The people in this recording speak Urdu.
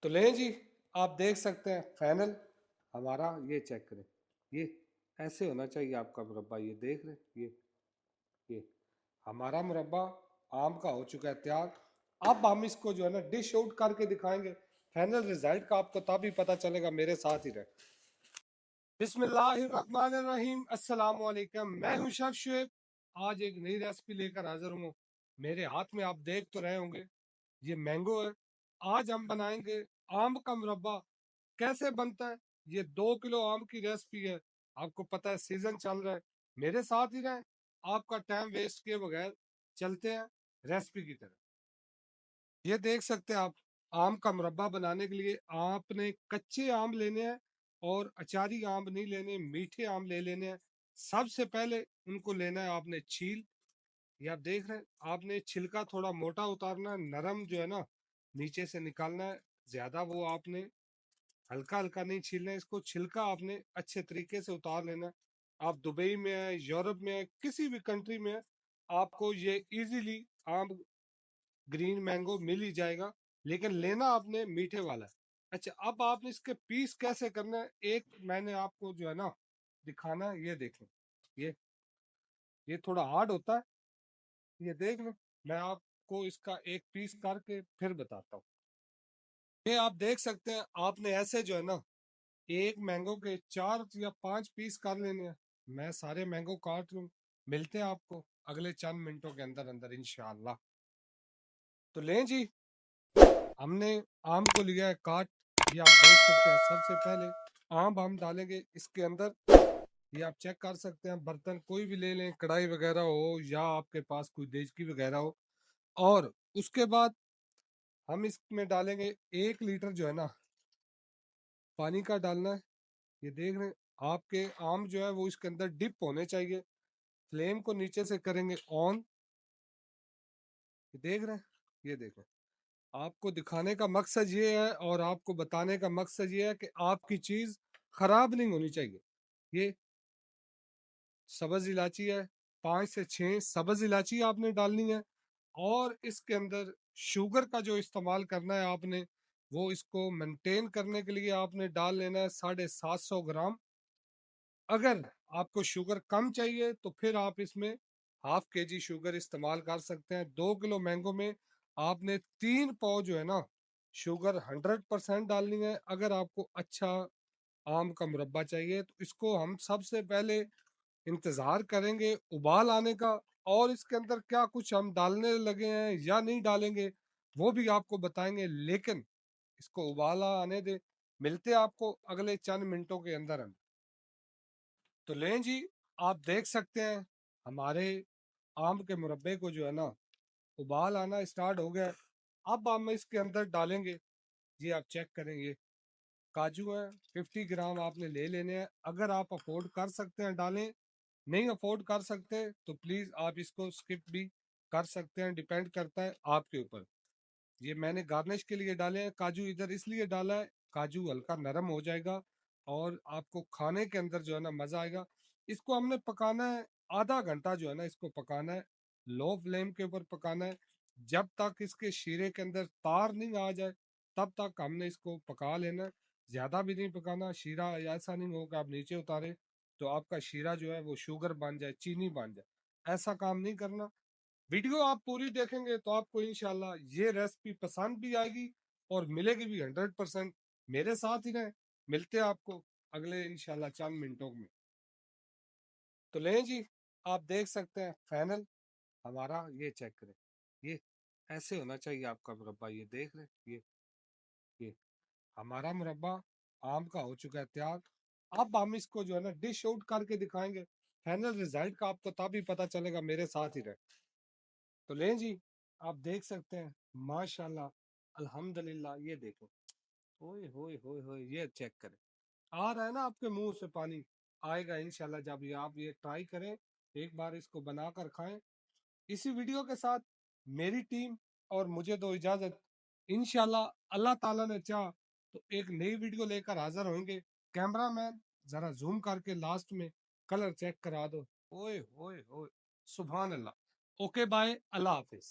تو لیں جی، آپ دیکھ سکتے ہیں فینل ہمارا، یہ چیک کریں، یہ ایسے ہونا چاہیے آپ کا مربع، یہ دیکھ رہے یہ ہمارا مربع آم کا ہو چکا ہے تیار۔ اب ہم اس کو جو ہے نا ڈش آؤٹ کر کے دکھائیں گے، فائنل رزلٹ کا آپ کو تب ہی پتہ چلے گا، میرے ساتھ ہی رہے۔ بسم اللہ الرحمن الرحیم، السلام علیکم، میں ہوں شیف شعیب۔ آج ایک نئی ریسپی لے کر حاضر ہوں۔ میرے ہاتھ میں آپ دیکھ تو رہے ہوں گے، یہ مینگو ہے۔ آج ہم بنائیں گے آم کا مربع۔ کیسے بنتا ہے؟ یہ 2 کلو آم کی ریسپی ہے۔ آپ کو پتہ ہے سیزن چل رہا ہے، میرے ساتھ ہی رہیں، آپ کا ٹائم ویسٹ کیے بغیر چلتے ہیں ریسپی کی طرف۔ یہ دیکھ سکتے ہیں آپ، آم کا مربع بنانے کے لیے آپ نے کچے آم لینے ہیں اور اچاری آم نہیں لینے، میٹھے آم لے لینے ہیں۔ سب سے پہلے ان کو لینا ہے آپ نے چھیل، یہ آپ دیکھ رہے ہیں، آپ نے چھلکا تھوڑا موٹا اتارنا ہے، نرم جو ہے نا نیچے سے نکالنا ہے، زیادہ وہ آپ نے ہلکا ہلکا نہیں چھیلنا ہے، اس کو چھلکا آپ نے اچھے طریقے سے اتار لینا ہے۔ آپ دبئی میں ہیں، یورپ میں ہیں، کسی بھی کنٹری میں ہیں، آپ کو یہ ایزیلی آم گرین مینگو مل ہی جائے گا، لیکن لینا آپ نے میٹھے والا ہے۔ اچھا، اب آپ نے اس کے پیس کیسے کرنا ہے، ایک میں نے آپ کو جو ہے نا دکھانا ہے، یہ دیکھیں، یہ تھوڑا ہارڈ ہوتا ہے، یہ دیکھ لیں، میں آپ کو اس کا ایک پیس کر کے پھر بتاتا ہوں۔ یہ آپ دیکھ سکتے ہیں، آپ نے ایسے جو ہے نا ایک مینگو کے 4 یا 5 پیس کر لینے ہیں۔ میں سارے مینگو کاٹ لوں، ملتے ہیں آپ کو اگلے چند منٹوں کے اندر اندر انشاءاللہ۔ تو لیں جی، ہم نے آم کو لیا ہے کاٹ، یہ آپ دیکھ سکتے ہیں۔ سب سے پہلے آم ہم ڈالیں گے اس کے اندر، یہ آپ چیک کر سکتے ہیں، برتن کوئی بھی لے لیں، کڑھائی وغیرہ ہو یا آپ کے پاس کوئی دیچکی وغیرہ ہو، اور اس کے بعد ہم اس میں ڈالیں گے 1 لیٹر جو ہے نا پانی کا ڈالنا ہے۔ یہ دیکھ رہے ہیں آپ کے آم جو ہے وہ اس کے اندر ڈپ ہونے چاہیے۔ فلیم کو نیچے سے کریں گے آن، یہ دیکھ رہے ہیں، یہ دیکھیں، آپ کو دکھانے کا مقصد یہ ہے اور آپ کو بتانے کا مقصد یہ ہے کہ آپ کی چیز خراب نہیں ہونی چاہیے۔ یہ سبز الائچی ہے، 5 سے 6 سبز الائچی آپ نے ڈالنی ہے، اور اس کے اندر شوگر کا جو استعمال کرنا ہے آپ نے، وہ اس کو مینٹین کرنے کے لیے آپ نے ڈال لینا ہے 750 گرام۔ اگر آپ کو شوگر کم چاہیے تو پھر آپ اس میں ½ kg شوگر استعمال کر سکتے ہیں۔ 2 کلو مینگو میں آپ نے 3 پاؤ جو ہے نا شوگر 100% ڈالنی ہے۔ اگر آپ کو اچھا آم کا مربع چاہیے تو اس کو ہم سب سے پہلے انتظار کریں گے ابال آنے کا، اور اس کے اندر کیا کچھ ہم ڈالنے لگے ہیں یا نہیں ڈالیں گے وہ بھی آپ کو بتائیں گے، لیکن اس کو ابالا آنے دیں۔ ملتے آپ کو اگلے چند منٹوں کے اندر ہم۔ تو لیں جی، آپ دیکھ سکتے ہیں ہمارے آم کے مربے کو جو ہے نا ابال آنا اسٹارٹ ہو گیا ہے۔ اب ہم اس کے اندر ڈالیں گے، جی آپ چیک کریں، یہ کاجو ہے، 50 گرام آپ نے لے لینے ہیں۔ اگر آپ افورڈ کر سکتے ہیں ڈالیں، نہیں افورڈ کر سکتے تو پلیز آپ اس کو سکپ بھی کر سکتے ہیں، ڈیپینڈ کرتا ہے آپ کے اوپر۔ یہ میں نے گارنش کے لیے ڈالے ہیں کاجو، ادھر اس لیے ڈالا ہے کاجو ہلکا نرم ہو جائے گا اور آپ کو کھانے کے اندر جو ہے نا مزہ آئے گا۔ اس کو ہم نے پکانا ہے آدھا گھنٹہ، جو ہے نا اس کو پکانا ہے، لو فلیم کے اوپر پکانا ہے، جب تک اس کے شیرے کے اندر تار نہیں آ جائے تب تک ہم نے اس کو پکا لینا ہے۔ زیادہ بھی نہیں پکانا، شیرہ ایسا نہیں ہوگا آپ نیچے اتارے تو آپ کا شیرہ جو ہے وہ شوگر بن جائے، چینی بن جائے، ایسا کام نہیں کرنا۔ ویڈیو آپ پوری دیکھیں گے تو آپ کو انشاءاللہ یہ ریسپی پسند بھی آئے گی اور ملے گی بھی 100%۔ میرے ساتھ ہی رہیں، ملتے ہیں آپ کو اگلے انشاءاللہ چند منٹوں میں۔ تو لیں جی، آپ دیکھ سکتے ہیں فینل ہمارا، یہ چیک کریں، یہ ایسے ہونا چاہیے آپ کا مربع، یہ دیکھ رہے ہیں، یہ ہمارا مربع آم کا ہو چکا ہے تیار۔ اب ہم اس کو جو ہے نا ڈش آؤٹ کر کے دکھائیں گے، فائنل رزلٹ کا آپ کو تب ہی پتہ چلے گا، میرے ساتھ ہی رہے۔ تو لیں جی، آپ دیکھ سکتے ہیں ماشاءاللہ الحمدللہ، یہ دیکھو، ہوئے ہوئے ہوئے ہوئے، یہ چیک کریں، آ رہا ہے نا آپ کے منہ سے پانی، آئے گا انشاءاللہ جب یہ آپ یہ ٹرائی کریں، ایک بار اس کو بنا کر کھائیں۔ اسی ویڈیو کے ساتھ میری ٹیم اور مجھے دو اجازت، انشاءاللہ اللہ تعالیٰ نے چاہ تو ایک نئی ویڈیو لے کر حاضر ہوئیں گے۔ کیمرہ مین ذرا زوم کر کے لاسٹ میں کلر چیک کرا دو، اوئے ہوئے ہوئے، سبحان اللہ۔ اوکے بائے، اللہ حافظ۔